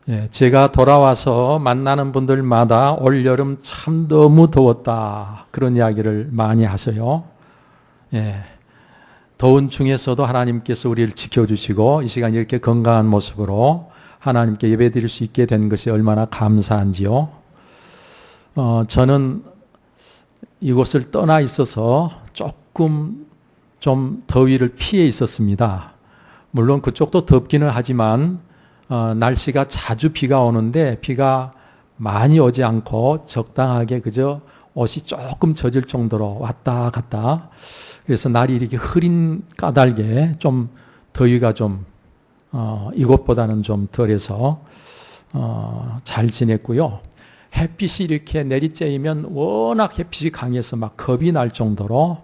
예, 제가 돌아와서 만나는 분들마다 올여름 참 너무 더웠다, 그런 이야기를 많이 하셔요. 예, 더운 중에서도 하나님께서 우리를 지켜주시고 이 시간 이렇게 건강한 모습으로 하나님께 예배드릴 수 있게 된 것이 얼마나 감사한지요. 저는 이곳을 떠나 있어서 조금 좀 더위를 피해 있었습니다. 물론 그쪽도 덥기는 하지만 날씨가 자주 비가 오는데 비가 많이 오지 않고 적당하게 그저 옷이 조금 젖을 정도로 왔다 갔다. 그래서 날이 이렇게 흐린 까닭에 좀 더위가 좀 이곳보다는 좀 덜해서 잘 지냈고요. 햇빛이 이렇게 내리쬐이면 워낙 햇빛이 강해서 막 겁이 날 정도로,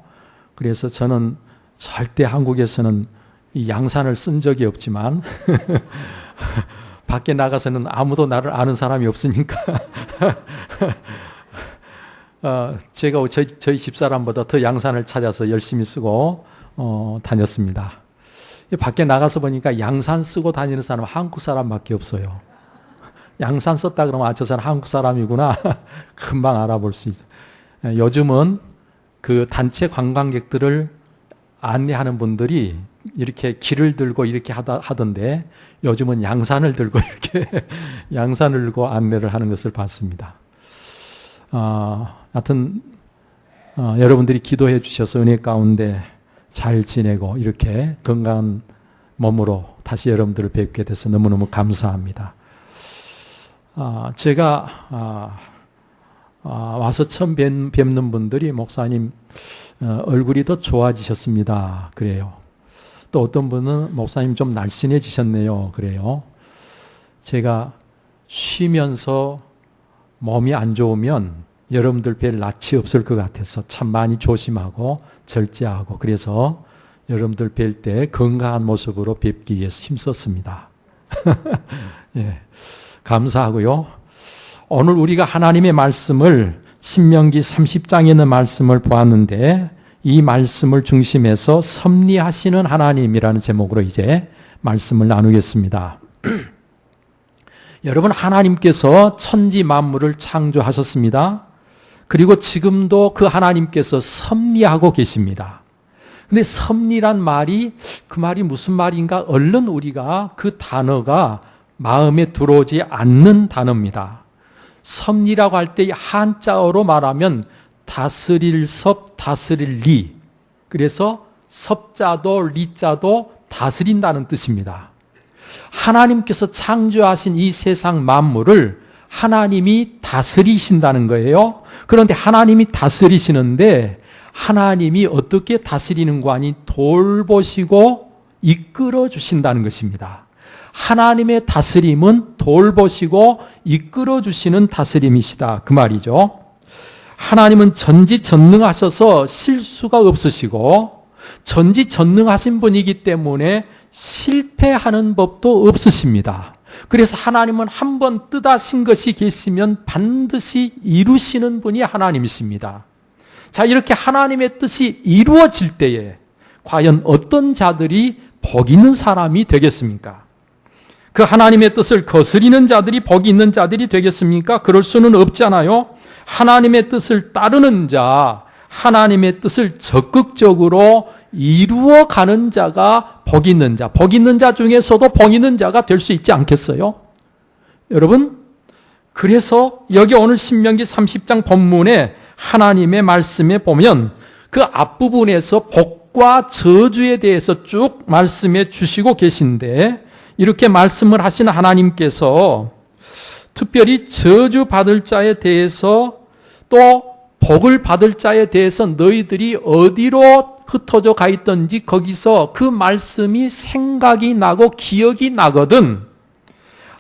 그래서 저는 절대 한국에서는 이 양산을 쓴 적이 없지만 밖에 나가서는 아무도 나를 아는 사람이 없으니까 제가 저희 집사람보다 더 양산을 찾아서 열심히 쓰고 다녔습니다. 밖에 나가서 보니까 양산 쓰고 다니는 사람은 한국 사람밖에 없어요. 양산 썼다 그러면 저 사람 한국 사람이구나 금방 알아볼 수 있어요. 요즘은 그 단체 관광객들을 안내하는 분들이 이렇게 길을 들고 이렇게 하던데 요즘은 양산을 들고 이렇게 양산을 들고 안내를 하는 것을 봤습니다. 하여튼 여러분들이 기도해 주셔서 은혜 가운데 잘 지내고 이렇게 건강한 몸으로 다시 여러분들을 뵙게 돼서 너무너무 감사합니다. 제가 와서 처음 뵙는 분들이 목사님 얼굴이 더 좋아지셨습니다, 그래요. 또 어떤 분은 목사님 좀 날씬해지셨네요, 그래요. 제가 쉬면서 몸이 안 좋으면 여러분들 뵐 낯이 없을 것 같아서 참 많이 조심하고 절제하고, 그래서 여러분들 뵐 때 건강한 모습으로 뵙기 위해서 힘썼습니다. 예, 감사하고요. 오늘 우리가 하나님의 말씀을 신명기 30장에 있는 말씀을 보았는데, 이 말씀을 중심해서 섭리하시는 하나님이라는 제목으로 이제 말씀을 나누겠습니다. 여러분, 하나님께서 천지 만물을 창조하셨습니다. 그리고 지금도 그 하나님께서 섭리하고 계십니다. 근데 섭리란 말이, 그 말이 무슨 말인가? 얼른 우리가 그 단어가 마음에 들어오지 않는 단어입니다. 섭리라고 할 때 한자어로 말하면 다스릴 섭, 다스릴 리. 그래서 섭자도 리자도 다스린다는 뜻입니다. 하나님께서 창조하신 이 세상 만물을 하나님이 다스리신다는 거예요. 그런데 하나님이 다스리시는데 하나님이 어떻게 다스리는 거 아니 돌보시고 이끌어 주신다는 것입니다. 하나님의 다스림은 돌보시고 이끌어 주시는 다스림이시다, 그 말이죠. 하나님은 전지전능하셔서 실수가 없으시고 전지전능하신 분이기 때문에 실패하는 법도 없으십니다. 그래서 하나님은 한번 뜻하신 것이 계시면 반드시 이루시는 분이 하나님이십니다. 자, 이렇게 하나님의 뜻이 이루어질 때에 과연 어떤 자들이 복 있는 사람이 되겠습니까? 그 하나님의 뜻을 거스리는 자들이 복 있는 자들이 되겠습니까? 그럴 수는 없잖아요. 하나님의 뜻을 따르는 자, 하나님의 뜻을 적극적으로 이루어가는 자가 복 있는 자, 복 있는 자 중에서도 복 있는 자가 될 수 있지 않겠어요? 여러분, 그래서 여기 오늘 신명기 30장 본문에 하나님의 말씀에 보면 그 앞부분에서 복과 저주에 대해서 쭉 말씀해 주시고 계신데, 이렇게 말씀을 하신 하나님께서 특별히 저주 받을 자에 대해서 또 복을 받을 자에 대해서 너희들이 어디로 흩어져 가 있던지 거기서 그 말씀이 생각이 나고 기억이 나거든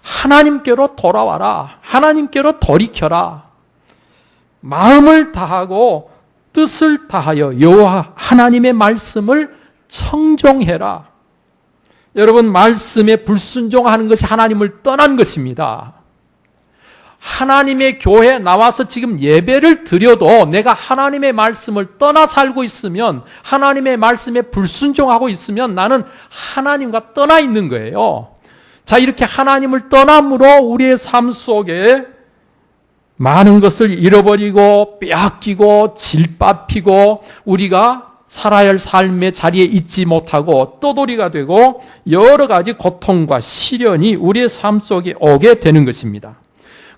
하나님께로 돌아와라. 하나님께로 돌이켜라. 마음을 다하고 뜻을 다하여 여호와 하나님의 말씀을 청종해라. 여러분, 말씀에 불순종하는 것이 하나님을 떠난 것입니다. 하나님의 교회에 나와서 지금 예배를 드려도 내가 하나님의 말씀을 떠나 살고 있으면, 하나님의 말씀에 불순종하고 있으면 나는 하나님과 떠나 있는 거예요. 자, 이렇게 하나님을 떠남으로 우리의 삶 속에 많은 것을 잃어버리고 빼앗기고 질밥히고 우리가 살아야 할 삶의 자리에 있지 못하고 떠돌이가 되고 여러 가지 고통과 시련이 우리의 삶 속에 오게 되는 것입니다.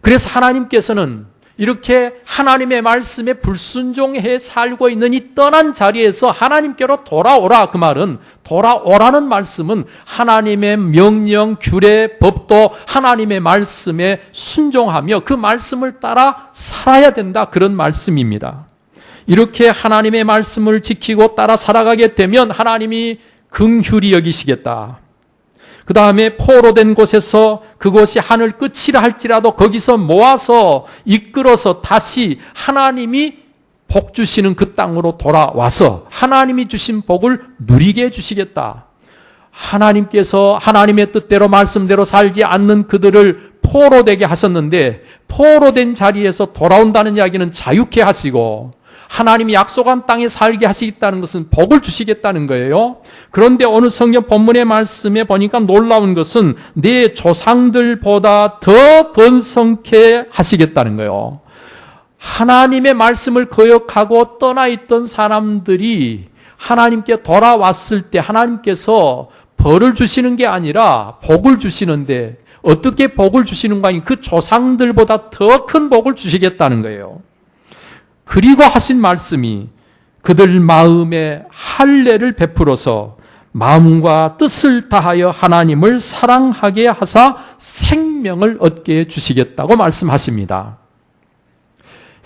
그래서 하나님께서는 이렇게 하나님의 말씀에 불순종해 살고 있는 이 떠난 자리에서 하나님께로 돌아오라, 그 말은 돌아오라는 말씀은 하나님의 명령, 규례, 법도 하나님의 말씀에 순종하며 그 말씀을 따라 살아야 된다, 그런 말씀입니다. 이렇게 하나님의 말씀을 지키고 따라 살아가게 되면 하나님이 긍휼히 여기시겠다. 그 다음에 포로된 곳에서 그곳이 하늘 끝이라 할지라도 거기서 모아서 이끌어서 다시 하나님이 복 주시는 그 땅으로 돌아와서 하나님이 주신 복을 누리게 해주시겠다. 하나님께서 하나님의 뜻대로 말씀대로 살지 않는 그들을 포로되게 하셨는데 포로된 자리에서 돌아온다는 이야기는 자유케 하시고 하나님이 약속한 땅에 살게 하시겠다는 것은 복을 주시겠다는 거예요. 그런데 오늘 성경 본문의 말씀에 보니까 놀라운 것은 내 조상들보다 더 번성케 하시겠다는 거예요. 하나님의 말씀을 거역하고 떠나 있던 사람들이 하나님께 돌아왔을 때 하나님께서 벌을 주시는 게 아니라 복을 주시는데 어떻게 복을 주시는가 하니 그 조상들보다 더 큰 복을 주시겠다는 거예요. 그리고 하신 말씀이 그들 마음에 할례를 베풀어서 마음과 뜻을 다하여 하나님을 사랑하게 하사 생명을 얻게 해주시겠다고 말씀하십니다.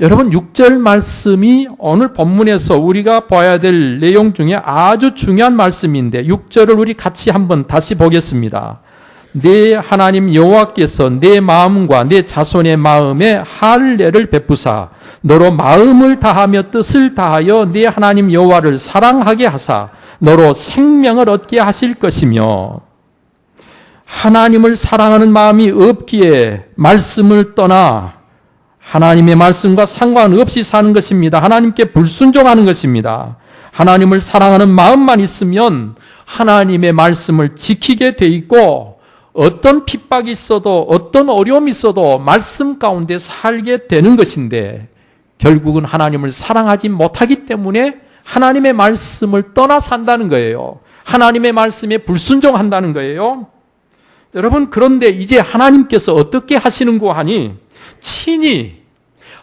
여러분 6절 말씀이 오늘 본문에서 우리가 봐야 될 내용 중에 아주 중요한 말씀인데 6절을 우리 같이 한번 다시 보겠습니다. 내 하나님 여호와께서 내 마음과 내 자손의 마음에 할례를 베푸사 너로 마음을 다하며 뜻을 다하여 내 하나님 여호와를 사랑하게 하사 너로 생명을 얻게 하실 것이며 하나님을 사랑하는 마음이 없기에 말씀을 떠나 하나님의 말씀과 상관없이 사는 것입니다. 하나님께 불순종하는 것입니다. 하나님을 사랑하는 마음만 있으면 하나님의 말씀을 지키게 돼 있고 어떤 핍박이 있어도 어떤 어려움이 있어도 말씀 가운데 살게 되는 것인데 결국은 하나님을 사랑하지 못하기 때문에 하나님의 말씀을 떠나 산다는 거예요. 하나님의 말씀에 불순종한다는 거예요. 여러분 그런데 이제 하나님께서 어떻게 하시는고 하니 친히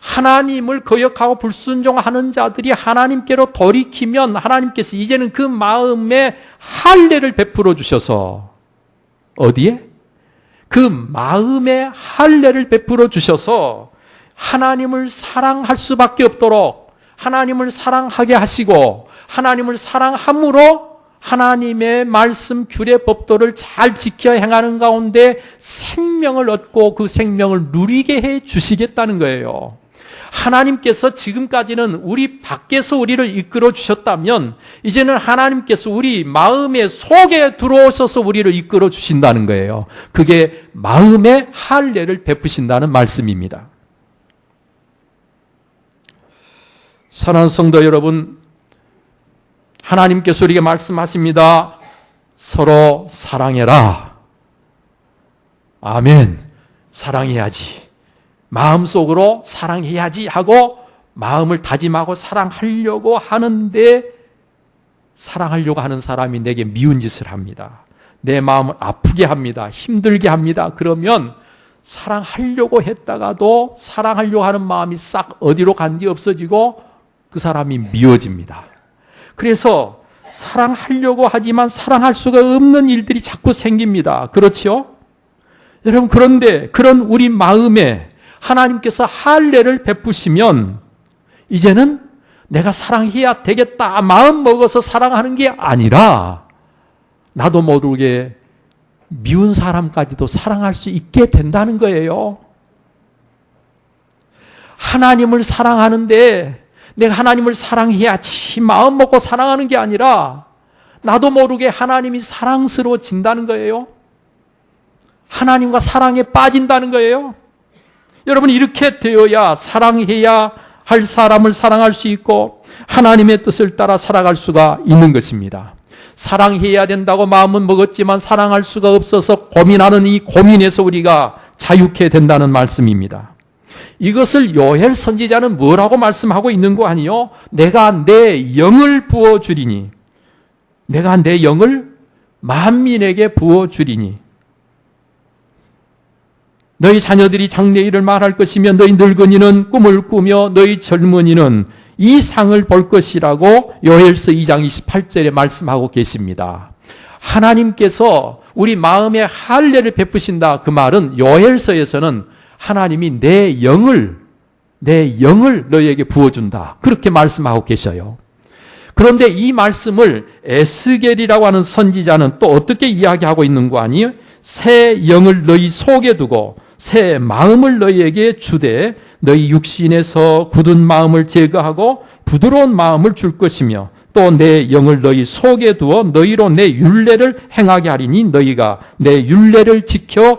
하나님을 거역하고 불순종하는 자들이 하나님께로 돌이키면 하나님께서 이제는 그 마음에 할례를 베풀어 주셔서 어디에? 그 마음에 할례를 베풀어 주셔서 하나님을 사랑할 수밖에 없도록 하나님을 사랑하게 하시고 하나님을 사랑함으로 하나님의 말씀, 규례, 법도를 잘 지켜 행하는 가운데 생명을 얻고 그 생명을 누리게 해 주시겠다는 거예요. 하나님께서 지금까지는 우리 밖에서 우리를 이끌어 주셨다면 이제는 하나님께서 우리 마음의 속에 들어오셔서 우리를 이끌어 주신다는 거예요. 그게 마음의 할례를 베푸신다는 말씀입니다. 사랑하는 성도 여러분, 하나님께서 우리에게 말씀하십니다. 서로 사랑해라. 아멘. 사랑해야지. 마음속으로 사랑해야지 하고 마음을 다짐하고 사랑하려고 하는데 사랑하려고 하는 사람이 내게 미운 짓을 합니다. 내 마음을 아프게 합니다. 힘들게 합니다. 그러면 사랑하려고 했다가도 사랑하려고 하는 마음이 싹 어디로 간지 없어지고 그 사람이 미워집니다. 그래서 사랑하려고 하지만 사랑할 수가 없는 일들이 자꾸 생깁니다. 그렇죠? 여러분 그런데 그런 우리 마음에 하나님께서 할례를 베푸시면 이제는 내가 사랑해야 되겠다 마음 먹어서 사랑하는 게 아니라 나도 모르게 미운 사람까지도 사랑할 수 있게 된다는 거예요. 하나님을 사랑하는데 내가 하나님을 사랑해야지 마음 먹고 사랑하는 게 아니라 나도 모르게 하나님이 사랑스러워진다는 거예요. 하나님과 사랑에 빠진다는 거예요. 여러분 이렇게 되어야 사랑해야 할 사람을 사랑할 수 있고 하나님의 뜻을 따라 살아갈 수가 있는 것입니다. 사랑해야 된다고 마음은 먹었지만 사랑할 수가 없어서 고민하는 이 고민에서 우리가 자유케 된다는 말씀입니다. 이것을 요엘 선지자는 뭐라고 말씀하고 있는 거 아니요? 내가 내 영을 부어주리니, 내가 내 영을 만민에게 부어주리니, 너희 자녀들이 장래일을 말할 것이며 너희 늙은이는 꿈을 꾸며 너희 젊은이는 이 상을 볼 것이라고 요엘서 2장 28절에 말씀하고 계십니다. 하나님께서 우리 마음에 할례를 베푸신다. 그 말은 요엘서에서는 하나님이 내 영을 너희에게 부어준다. 그렇게 말씀하고 계셔요. 그런데 이 말씀을 에스겔이라고 하는 선지자는 또 어떻게 이야기하고 있는 거 아니에요? 새 영을 너희 속에 두고 새 마음을 너희에게 주되 너희 육신에서 굳은 마음을 제거하고 부드러운 마음을 줄 것이며 또 내 영을 너희 속에 두어 너희로 내 율례를 행하게 하리니 너희가 내 율례를 지켜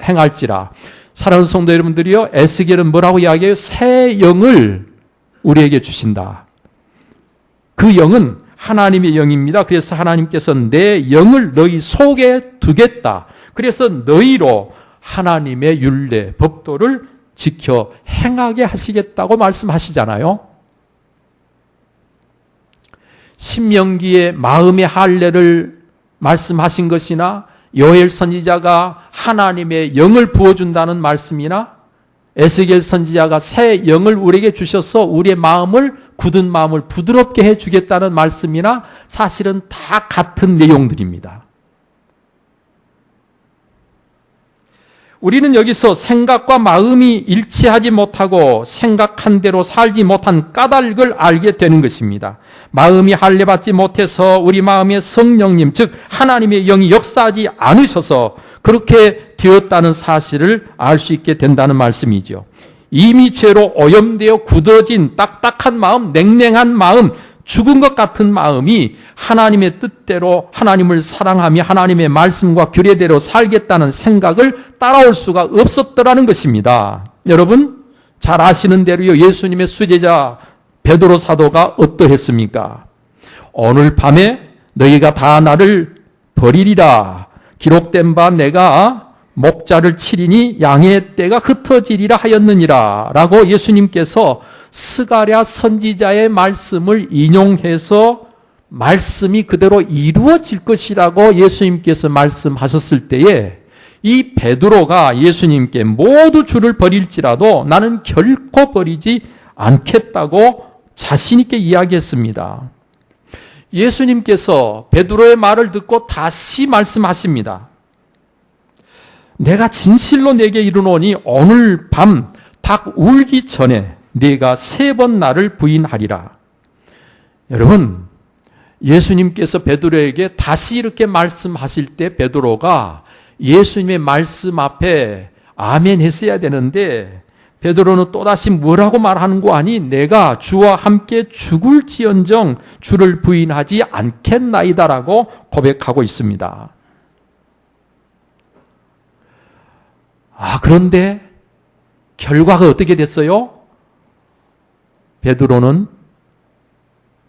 행할지라. 사랑하는 성도 여러분들이요, 에스겔은 뭐라고 이야기해요? 새 영을 우리에게 주신다. 그 영은 하나님의 영입니다. 그래서 하나님께서 내 영을 너희 속에 두겠다. 그래서 너희로 하나님의 율례, 법도를 지켜 행하게 하시겠다고 말씀하시잖아요. 신명기의 마음의 할례를 말씀하신 것이나 요엘 선지자가 하나님의 영을 부어준다는 말씀이나 에스겔 선지자가 새 영을 우리에게 주셔서 우리의 마음을 굳은 마음을 부드럽게 해주겠다는 말씀이나 사실은 다 같은 내용들입니다. 우리는 여기서 생각과 마음이 일치하지 못하고 생각한 대로 살지 못한 까닭을 알게 되는 것입니다. 마음이 할례받지 못해서 우리 마음의 성령님, 즉 하나님의 영이 역사하지 않으셔서 그렇게 되었다는 사실을 알 수 있게 된다는 말씀이죠. 이미 죄로 오염되어 굳어진 딱딱한 마음, 냉랭한 마음, 죽은 것 같은 마음이 하나님의 뜻대로 하나님을 사랑하며 하나님의 말씀과 규례대로 살겠다는 생각을 따라올 수가 없었더라는 것입니다. 여러분 잘 아시는 대로요, 예수님의 수제자 베드로 사도가 어떠했습니까? 오늘 밤에 너희가 다 나를 버리리라. 기록된 바 내가 목자를 치리니 양의 떼가 흩어지리라 하였느니라 라고 예수님께서 스가랴 선지자의 말씀을 인용해서 말씀이 그대로 이루어질 것이라고 예수님께서 말씀하셨을 때에 이 베드로가 예수님께 모두 주를 버릴지라도 나는 결코 버리지 않겠다고 자신 있게 이야기했습니다. 예수님께서 베드로의 말을 듣고 다시 말씀하십니다. 내가 진실로 내게 이르노니 오늘 밤 닭 울기 전에 네가 3번 나를 부인하리라. 여러분, 예수님께서 베드로에게 다시 이렇게 말씀하실 때 베드로가 예수님의 말씀 앞에 아멘 했어야 되는데 베드로는 또다시 뭐라고 말하는 거 아니? 내가 주와 함께 죽을지언정 주를 부인하지 않겠나이다라고 고백하고 있습니다. 그런데 결과가 어떻게 됐어요? 베드로는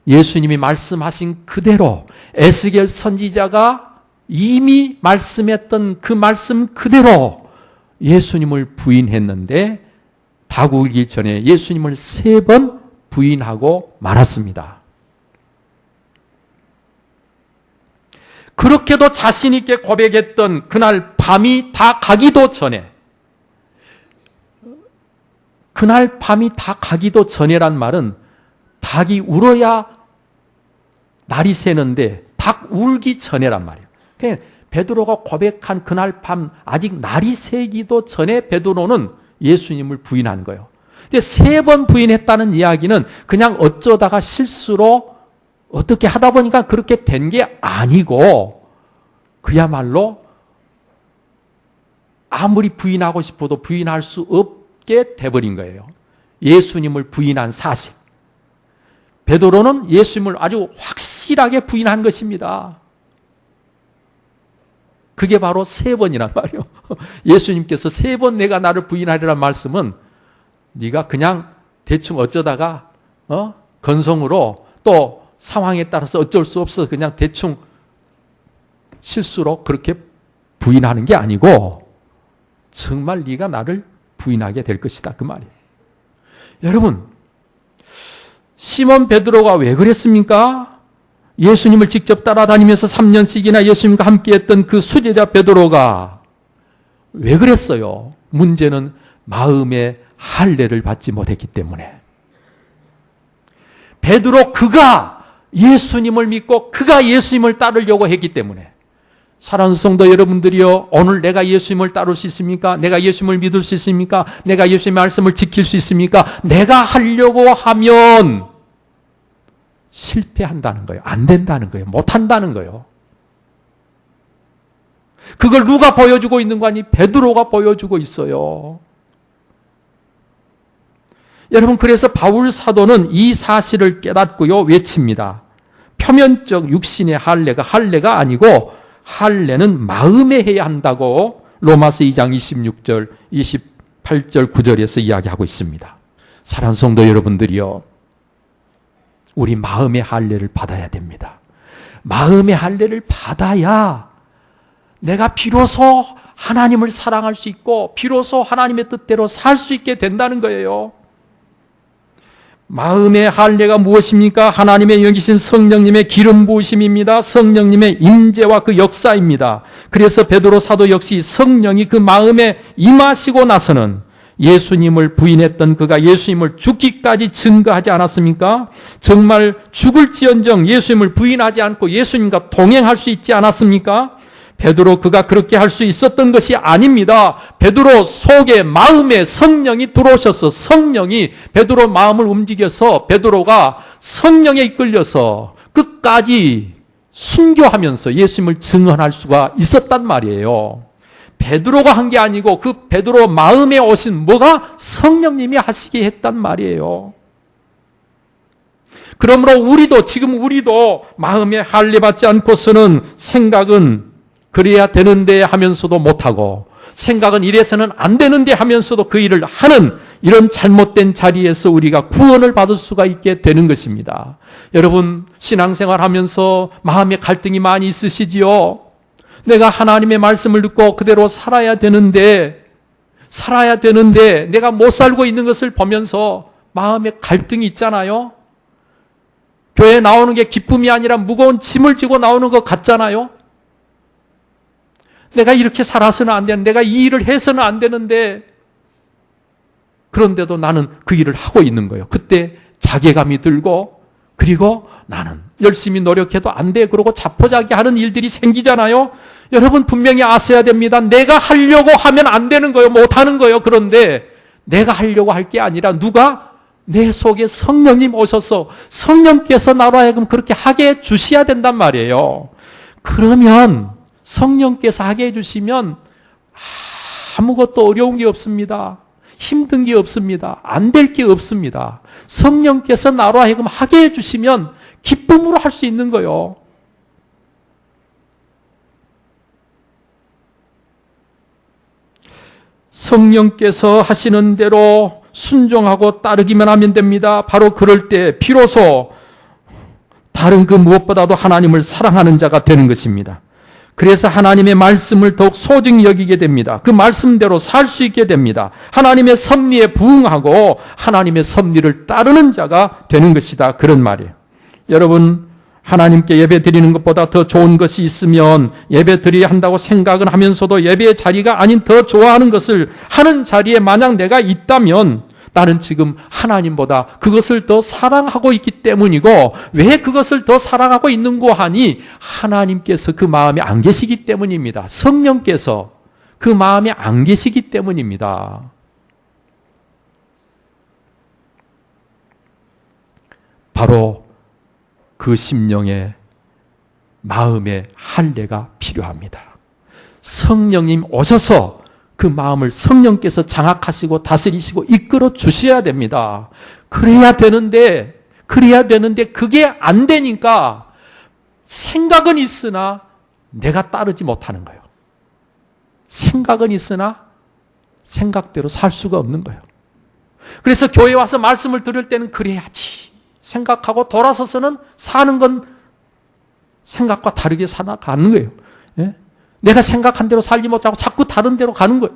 예수님이 말씀하신 그대로 에스겔 선지자가 이미 말씀했던 그 말씀 그대로 예수님을 부인했는데 닭 울기 전에 예수님을 3번 부인하고 말았습니다. 그렇게도 자신 있게 고백했던 그날 밤이 다 가기도 전에, 그날 밤이 다 가기도 전에란 말은 닭이 울어야 날이 새는데 닭 울기 전에란 말이에요. 그러니까 베드로가 고백한 그날 밤 아직 날이 새기도 전에 베드로는 예수님을 부인한 거예요. 근데 3번 부인했다는 이야기는 그냥 어쩌다가 실수로 어떻게 하다 보니까 그렇게 된 게 아니고 그야말로 아무리 부인하고 싶어도 부인할 수 없게 돼버린 거예요. 예수님을 부인한 사실. 베드로는 예수님을 아주 확실하게 부인한 것입니다. 그게 바로 3번이란 말이에요. 예수님께서 3번 내가 나를 부인하리라는 말씀은 네가 그냥 대충 어쩌다가 건성으로 또 상황에 따라서 어쩔 수 없어서 그냥 대충 실수로 그렇게 부인하는 게 아니고 정말 네가 나를 부인하게 될 것이다. 그 말이에요. 여러분, 시몬 베드로가 왜 그랬습니까? 예수님을 직접 따라다니면서 3년씩이나 예수님과 함께했던 그 수제자 베드로가 왜 그랬어요? 문제는 마음의 할례를 받지 못했기 때문에. 베드로 그가 예수님을 믿고 그가 예수님을 따르려고 했기 때문에. 사랑하는 성도 여러분들이요, 오늘 내가 예수님을 따를 수 있습니까? 내가 예수님을 믿을 수 있습니까? 내가 예수님의 말씀을 지킬 수 있습니까? 내가 하려고 하면 실패한다는 거예요. 안 된다는 거예요. 못한다는 거예요. 그걸 누가 보여주고 있는 거 아니? 베드로가 보여주고 있어요. 여러분, 그래서 바울 사도는 이 사실을 깨닫고요, 외칩니다. 표면적 육신의 할례가 아니고 할례는 마음에 해야 한다고 로마서 2장 26절, 28절, 9절에서 이야기하고 있습니다. 사랑하는 성도 여러분들이요, 우리 마음의 할례를 받아야 됩니다. 마음의 할례를 받아야 내가 비로소 하나님을 사랑할 수 있고 비로소 하나님의 뜻대로 살 수 있게 된다는 거예요. 마음의 할례가 무엇입니까? 하나님의 영이신 성령님의 기름 부으심입니다. 성령님의 임재와 그 역사입니다. 그래서 베드로 사도 역시 성령이 그 마음에 임하시고 나서는 예수님을 부인했던 그가 예수님을 죽기까지 증거하지 않았습니까? 정말 죽을지언정 예수님을 부인하지 않고 예수님과 동행할 수 있지 않았습니까? 베드로 그가 그렇게 할 수 있었던 것이 아닙니다. 베드로 속에 마음에 성령이 들어오셔서 성령이 베드로 마음을 움직여서 베드로가 성령에 이끌려서 끝까지 순교하면서 예수님을 증언할 수가 있었단 말이에요. 베드로가 한 게 아니고 그 베드로 마음에 오신 뭐가 성령님이 하시게 했단 말이에요. 그러므로 우리도 마음에 할례 받지 않고서는 생각은 그래야 되는데 하면서도 못하고 생각은 이래서는 안 되는데 하면서도 그 일을 하는 이런 잘못된 자리에서 우리가 구원을 받을 수가 있게 되는 것입니다. 여러분, 신앙생활 하면서 마음에 갈등이 많이 있으시지요? 내가 하나님의 말씀을 듣고 그대로 살아야 되는데 내가 못 살고 있는 것을 보면서 마음에 갈등이 있잖아요. 교회에 나오는 게 기쁨이 아니라 무거운 짐을 지고 나오는 것 같잖아요. 내가 이렇게 살아서는 안 되는데, 내가 이 일을 해서는 안 되는데, 그런데도 나는 그 일을 하고 있는 거예요. 그때 자괴감이 들고, 그리고 나는 열심히 노력해도 안 돼. 그러고 자포자기하는 일들이 생기잖아요. 여러분 분명히 아셔야 됩니다. 내가 하려고 하면 안 되는 거예요. 못하는 거예요. 그런데 내가 하려고 할 게 아니라 누가? 내 속에 성령님 오셔서 성령께서 나로 하여금 그렇게 하게 해 주셔야 된단 말이에요. 그러면 성령께서 하게 해주시면 아무것도 어려운 게 없습니다. 힘든 게 없습니다. 안 될 게 없습니다. 성령께서 나로 하여금 하게 해주시면 기쁨으로 할 수 있는 거예요. 성령께서 하시는 대로 순종하고 따르기만 하면 됩니다. 바로 그럴 때 비로소 다른 그 무엇보다도 하나님을 사랑하는 자가 되는 것입니다. 그래서 하나님의 말씀을 더욱 소중히 여기게 됩니다. 그 말씀대로 살 수 있게 됩니다. 하나님의 섭리에 부응하고 하나님의 섭리를 따르는 자가 되는 것이다. 그런 말이에요. 여러분, 하나님께 예배 드리는 것보다 더 좋은 것이 있으면 예배 드려야 한다고 생각은 하면서도 예배의 자리가 아닌 더 좋아하는 것을 하는 자리에 만약 내가 있다면 나는 지금 하나님보다 그것을 더 사랑하고 있기 때문이고, 왜 그것을 더 사랑하고 있는고 하니 하나님께서 그 마음에 안 계시기 때문입니다. 성령께서 그 마음에 안 계시기 때문입니다. 바로 그 심령의 마음의 할례가 필요합니다. 성령님 오셔서 그 마음을 성령께서 장악하시고 다스리시고 이끌어 주셔야 됩니다. 그래야 되는데 그게 안 되니까 생각은 있으나 내가 따르지 못하는 거예요. 생각은 있으나 생각대로 살 수가 없는 거예요. 그래서 교회 와서 말씀을 들을 때는 그래야지 생각하고 돌아서서는 사는 건 생각과 다르게 살아가는 거예요. 예? 내가 생각한 대로 살지 못하고 자꾸 다른 데로 가는 거예요.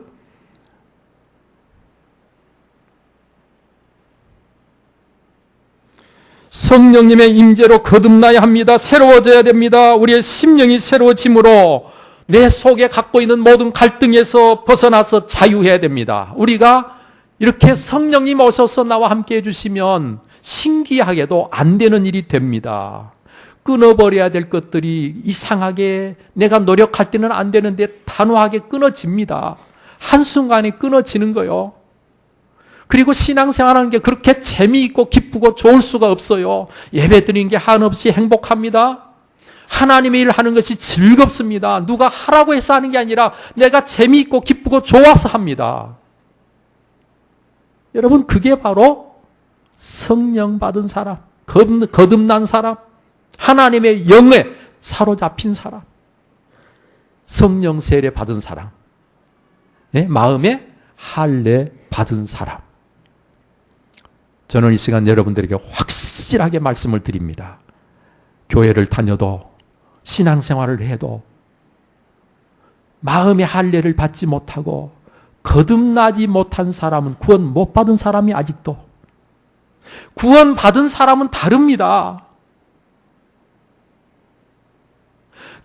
성령님의 임재로 거듭나야 합니다. 새로워져야 됩니다. 우리의 심령이 새로워짐으로 내 속에 갖고 있는 모든 갈등에서 벗어나서 자유해야 됩니다. 우리가 이렇게 성령님 오셔서 나와 함께 해주시면 신기하게도 안 되는 일이 됩니다. 끊어버려야 될 것들이 이상하게 내가 노력할 때는 안 되는데 단호하게 끊어집니다. 한순간에 끊어지는 거요. 그리고 신앙생활하는 게 그렇게 재미있고 기쁘고 좋을 수가 없어요. 예배 드리는 게 한없이 행복합니다. 하나님의 일을 하는 것이 즐겁습니다. 누가 하라고 해서 하는 게 아니라 내가 재미있고 기쁘고 좋아서 합니다. 여러분, 그게 바로 성령 받은 사람, 거듭난 사람, 하나님의 영에 사로잡힌 사람, 성령 세례 받은 사람, 마음에 할례 받은 사람. 저는 이 시간 여러분들에게 확실하게 말씀을 드립니다. 교회를 다녀도 신앙생활을 해도 마음의 할례를 받지 못하고 거듭나지 못한 사람은 구원 못 받은 사람이 아직도, 구원 받은 사람은 다릅니다.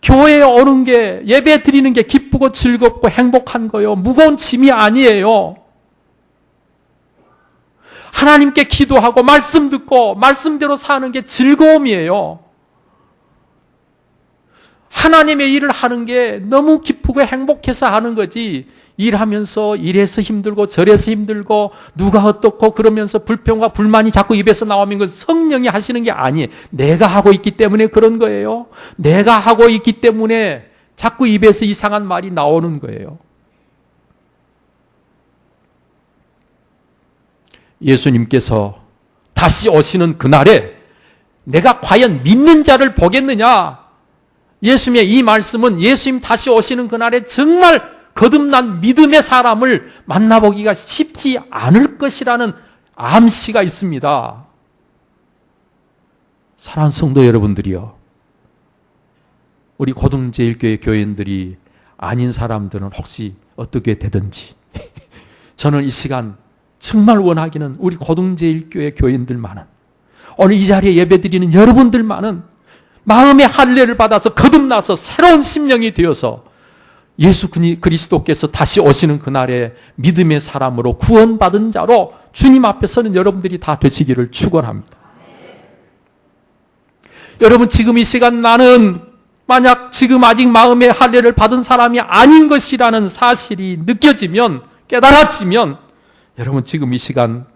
교회에 오는 게, 예배 드리는 게 기쁘고 즐겁고 행복한 거요. 무거운 짐이 아니에요. 하나님께 기도하고 말씀 듣고 말씀대로 사는 게 즐거움이에요. 하나님의 일을 하는 게 너무 기쁘고 행복해서 하는 거지, 일하면서 이래서 힘들고 저래서 힘들고 누가 어떻고 그러면서 불평과 불만이 자꾸 입에서 나오면 그건 성령이 하시는 게 아니에요. 내가 하고 있기 때문에 그런 거예요. 내가 하고 있기 때문에 자꾸 입에서 이상한 말이 나오는 거예요. 예수님께서 다시 오시는 그날에 내가 과연 믿는 자를 보겠느냐? 예수님의 이 말씀은 예수님 다시 오시는 그날에 정말 거듭난 믿음의 사람을 만나보기가 쉽지 않을 것이라는 암시가 있습니다. 사랑하는 성도 여러분들이요, 우리 고등제일교회 교인들이 아닌 사람들은 혹시 어떻게 되든지 저는 이 시간 정말 원하기는 우리 고등제일교회 교인들만은, 오늘 이 자리에 예배드리는 여러분들만은 마음의 할례를 받아서 거듭나서 새로운 심령이 되어서 예수 그리스도께서 다시 오시는 그날에 믿음의 사람으로 구원받은 자로 주님 앞에 서는 여러분들이 다 되시기를 축원합니다. 여러분, 지금 이 시간 나는 만약 지금 아직 마음의 할례를 받은 사람이 아닌 것이라는 사실이 느껴지면, 깨달아지면, 여러분 지금 이 시간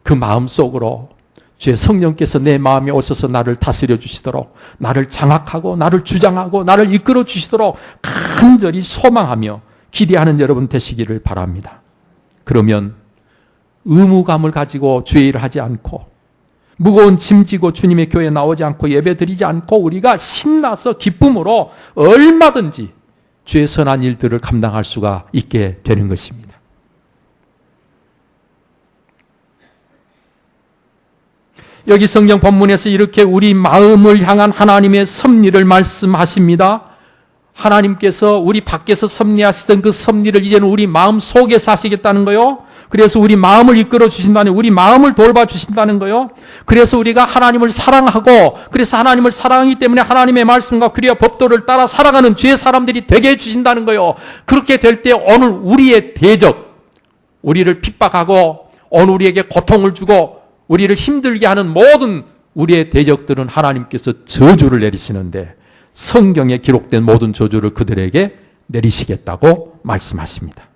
그 마음속으로 주의 성령께서 내 마음에 오셔서 나를 다스려 주시도록, 나를 장악하고 나를 주장하고 나를 이끌어 주시도록 간절히 소망하며 기대하는 여러분 되시기를 바랍니다. 그러면 의무감을 가지고 주의 일을 하지 않고 무거운 짐 지고 주님의 교회에 나오지 않고 예배 드리지 않고 우리가 신나서 기쁨으로 얼마든지 주의 선한 일들을 감당할 수가 있게 되는 것입니다. 여기 성경 본문에서 이렇게 우리 마음을 향한 하나님의 섭리를 말씀하십니다. 하나님께서 우리 밖에서 섭리하시던 그 섭리를 이제는 우리 마음 속에서 하시겠다는 거요. 그래서 우리 마음을 이끌어 주신다는, 우리 마음을 돌봐 주신다는 거요. 그래서 우리가 하나님을 사랑하고, 그래서 하나님을 사랑하기 때문에 하나님의 말씀과 그리와 법도를 따라 살아가는 주의 사람들이 되게 해주신다는 거요. 그렇게 될 때 오늘 우리의 대적, 우리를 핍박하고 오늘 우리에게 고통을 주고 우리를 힘들게 하는 모든 우리의 대적들은 하나님께서 저주를 내리시는데 성경에 기록된 모든 저주를 그들에게 내리시겠다고 말씀하십니다.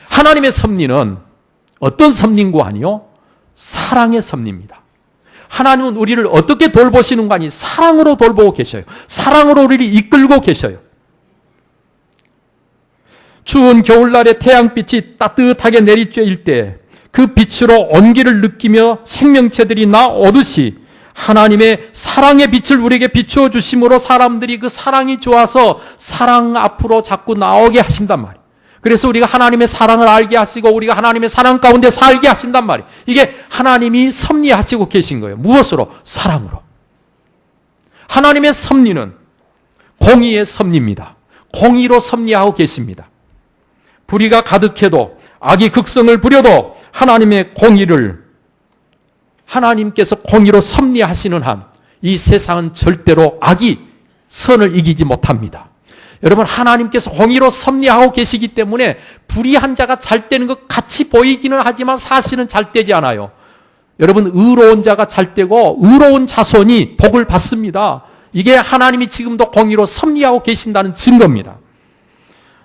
하나님의 섭리는 어떤 섭리인고 아니요? 사랑의 섭리입니다. 하나님은 우리를 어떻게 돌보시는 거 아니? 사랑으로 돌보고 계셔요. 사랑으로 우리를 이끌고 계셔요. 추운 겨울날에 태양빛이 따뜻하게 내리쬐일 때 그 빛으로 온기를 느끼며 생명체들이 나오듯이 하나님의 사랑의 빛을 우리에게 비추어 주심으로 사람들이 그 사랑이 좋아서 사랑 앞으로 자꾸 나오게 하신단 말이에요. 그래서 우리가 하나님의 사랑을 알게 하시고 우리가 하나님의 사랑 가운데 살게 하신단 말이에요. 이게 하나님이 섭리하시고 계신 거예요. 무엇으로? 사랑으로. 하나님의 섭리는 공의의 섭리입니다. 공의로 섭리하고 계십니다. 불의가 가득해도 악이 극성을 부려도 하나님의 공의를 하나님께서 공의로 섭리하시는 한 이 세상은 절대로 악이 선을 이기지 못합니다. 여러분, 하나님께서 공의로 섭리하고 계시기 때문에 불의한 자가 잘 되는 것 같이 보이기는 하지만 사실은 잘 되지 않아요. 여러분, 의로운 자가 잘 되고 의로운 자손이 복을 받습니다. 이게 하나님이 지금도 공의로 섭리하고 계신다는 증거입니다.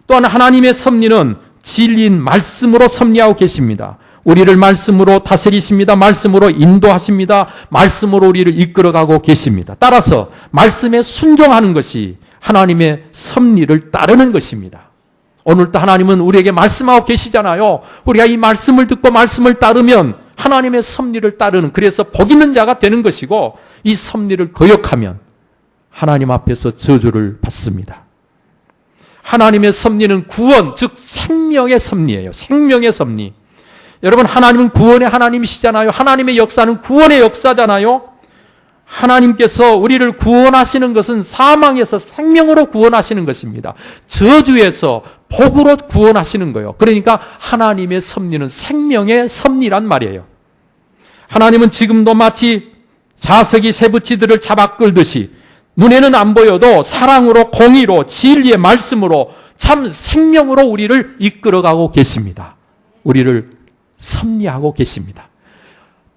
또한 하나님의 섭리는 진리인 말씀으로 섭리하고 계십니다. 우리를 말씀으로 다스리십니다. 말씀으로 인도하십니다. 말씀으로 우리를 이끌어가고 계십니다. 따라서 말씀에 순종하는 것이 하나님의 섭리를 따르는 것입니다. 오늘도 하나님은 우리에게 말씀하고 계시잖아요. 우리가 이 말씀을 듣고 말씀을 따르면 하나님의 섭리를 따르는, 그래서 복 있는 자가 되는 것이고, 이 섭리를 거역하면 하나님 앞에서 저주를 받습니다. 하나님의 섭리는 구원, 즉 생명의 섭리예요. 생명의 섭리. 여러분, 하나님은 구원의 하나님이시잖아요. 하나님의 역사는 구원의 역사잖아요. 하나님께서 우리를 구원하시는 것은 사망에서 생명으로 구원하시는 것입니다. 저주에서 복으로 구원하시는 거예요. 그러니까 하나님의 섭리는 생명의 섭리란 말이에요. 하나님은 지금도 마치 자석이 새부치들을 잡아 끌듯이 눈에는 안 보여도 사랑으로, 공의로, 진리의 말씀으로 참 생명으로 우리를 이끌어가고 계십니다. 우리를 섭리하고 계십니다.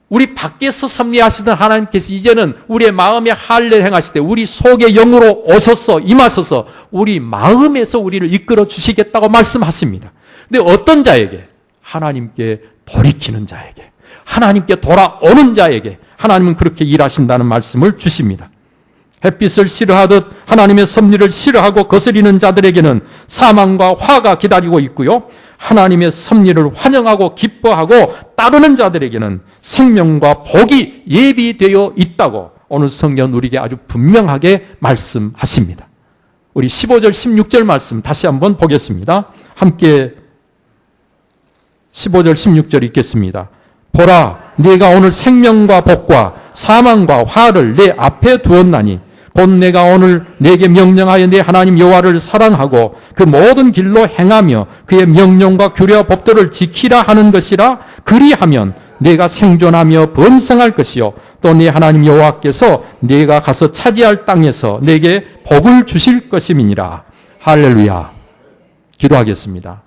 우리 밖에서 섭리하시던 하나님께서 이제는 우리의 마음에 할례를 행하실 때 우리 속에 영으로 오셔서 임하셔서 우리 마음에서 우리를 이끌어 주시겠다고 말씀하십니다. 근데 어떤 자에게? 하나님께 돌이키는 자에게, 하나님께 돌아오는 자에게 하나님은 그렇게 일하신다는 말씀을 주십니다. 햇빛을 싫어하듯 하나님의 섭리를 싫어하고 거스리는 자들에게는 사망과 화가 기다리고 있고요, 하나님의 섭리를 환영하고 기뻐하고 따르는 자들에게는 생명과 복이 예비되어 있다고 오늘 성경은 우리에게 아주 분명하게 말씀하십니다. 우리 15절 16절 말씀 다시 한번 보겠습니다. 함께 15절 16절 읽겠습니다. 보라, 네가 오늘 생명과 복과 사망과 화를 내 앞에 두었나니 곧 내가 오늘 내게 명령하여 내 하나님 여호와를 사랑하고 그 모든 길로 행하며 그의 명령과 규례와 법도를 지키라 하는 것이라. 그리하면 내가 생존하며 번성할 것이요 또 네 하나님 여호와께서 네가 가서 차지할 땅에서 내게 복을 주실 것임이니라. 할렐루야. 기도하겠습니다.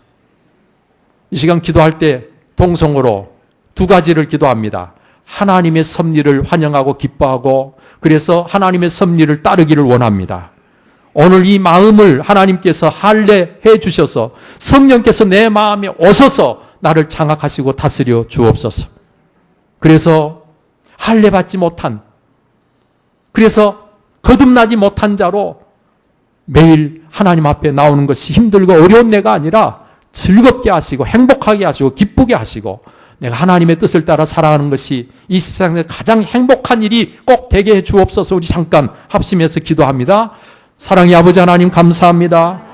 이 시간 기도할 때 동성으로 두 가지를 기도합니다. 하나님의 섭리를 환영하고 기뻐하고, 그래서 하나님의 섭리를 따르기를 원합니다. 오늘 이 마음을 하나님께서 할례해 주셔서 성령께서 내 마음에 오셔서 나를 장악하시고 다스려 주옵소서. 그래서 할례 받지 못한, 그래서 거듭나지 못한 자로 매일 하나님 앞에 나오는 것이 힘들고 어려운 내가 아니라 즐겁게 하시고 행복하게 하시고 기쁘게 하시고 내가 하나님의 뜻을 따라 살아가는 것이 이 세상에서 가장 행복한 일이 꼭 되게 해 주옵소서. 우리 잠깐 합심해서 기도합니다. 사랑의 아버지 하나님, 감사합니다.